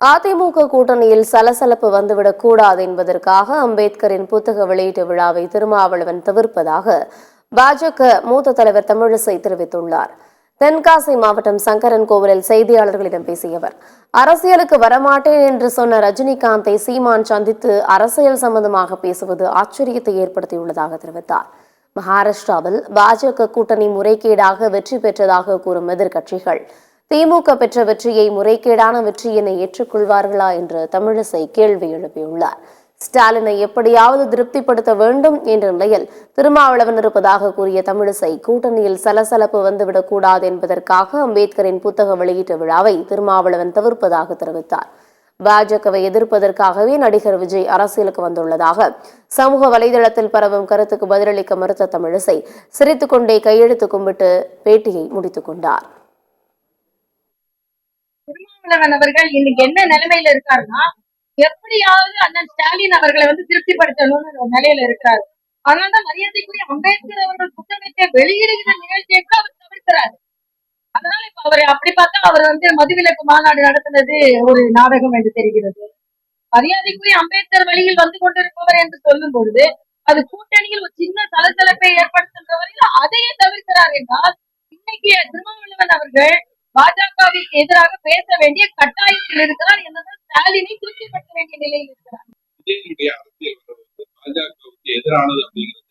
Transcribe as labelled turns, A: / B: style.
A: அதிமுக கூட்டணியில் சலசலப்பு வந்துவிடக் கூடாது என்பதற்காக அம்பேத்கரின் புத்தக வெளியீட்டு விழாவை திருமாவளவன் தவிர்ப்பதாக பாஜக மூத்த தலைவர் தமிழிசை தெரிவித்துள்ளார். தென்காசி மாவட்டம் சங்கரன் கோவிலில் செய்தியாளர்களிடம் பேசிய அவர், அரசியலுக்கு வரமாட்டேன் என்று சொன்ன ரஜினிகாந்தை சீமான் சந்தித்து அரசியல் சம்பந்தமாக பேசுவது ஆச்சரியத்தை ஏற்படுத்தியுள்ளதாக தெரிவித்தார். மகாராஷ்டிராவில் பாஜக கூட்டணி முறைகேடாக வெற்றி பெற்றதாக கூறும் எதிர்க்கட்சிகள் திமுக பெற்ற வெற்றியை முறைகேடான வெற்றி என ஏற்றுக்கொள்வார்களா என்று தமிழிசை கேள்வி எழுப்பியுள்ளார். ஸ்டாலினை எப்படியாவது திருப்திப்படுத்த வேண்டும் என்ற நிலையில் திருமாவளவன் இருப்பதாக கூறிய தமிழிசை, கூட்டணியில் சலசலப்பு வந்துவிடக் கூடாது என்பதற்காக அம்பேத்கரின் புத்தக வெளியீட்டு விழாவை திருமாவளவன் தவிர்ப்பதாக தெரிவித்தார். பாஜகவை எதிர்ப்பதற்காகவே நடிகர் விஜய் அரசியலுக்கு வந்துள்ளதாக சமூக வலைதளத்தில் பரவும் கருத்துக்கு பதிலளிக்க மறுத்த தமிழிசை சிரித்துக் கொண்டே கையெழுத்து கும்பிட்டு பேட்டியை முடித்துக் கொண்டார்.
B: திருமாவளவன் அவர்கள் இன்னைக்கு என்ன நிலைமையில இருக்காருன்னா, எப்படியாவது அண்ணன் ஸ்டாலின் அவர்களை திருப்திப்படுத்தணும்னு நிலையில இருக்கிறாரு. அதனாலதான் மரியாதைக்குரிய அம்பேத்கர் அவர்கள் புத்தகத்தை வெளியிடுகிற நிகழ்ச்சியை கூட அவர் தவிர்க்கிறாரு. அதனால இப்ப அவர் அப்படி பார்த்தா அவர் மதுவிலக்கு மாநாடு நடத்தினது ஒரு நாடகம் என்று தெரிகிறது. மரியாதைக்குரிய அம்பேத்கர் வழியில் வந்து கொண்டிருப்பவர் என்று சொல்லும் பொழுது அது கூட்டணியில் ஒரு சின்ன சலசலப்பை ஏற்படுத்துகின்ற வரையில் அதையே தவிர்க்கிறார் என்றால், இன்னைக்கு திருமாவளவன் அவர்கள் பாஜகவிற்கு எதிராக பேச வேண்டிய கட்டாயத்தில் இருக்கிறார் என்றால் ஸ்டாலினை திருப்திப்படுத்த வேண்டிய நிலையில் இருக்கிறார்.
C: பாஜகவுக்கு எதிரானது அப்படிங்கிறது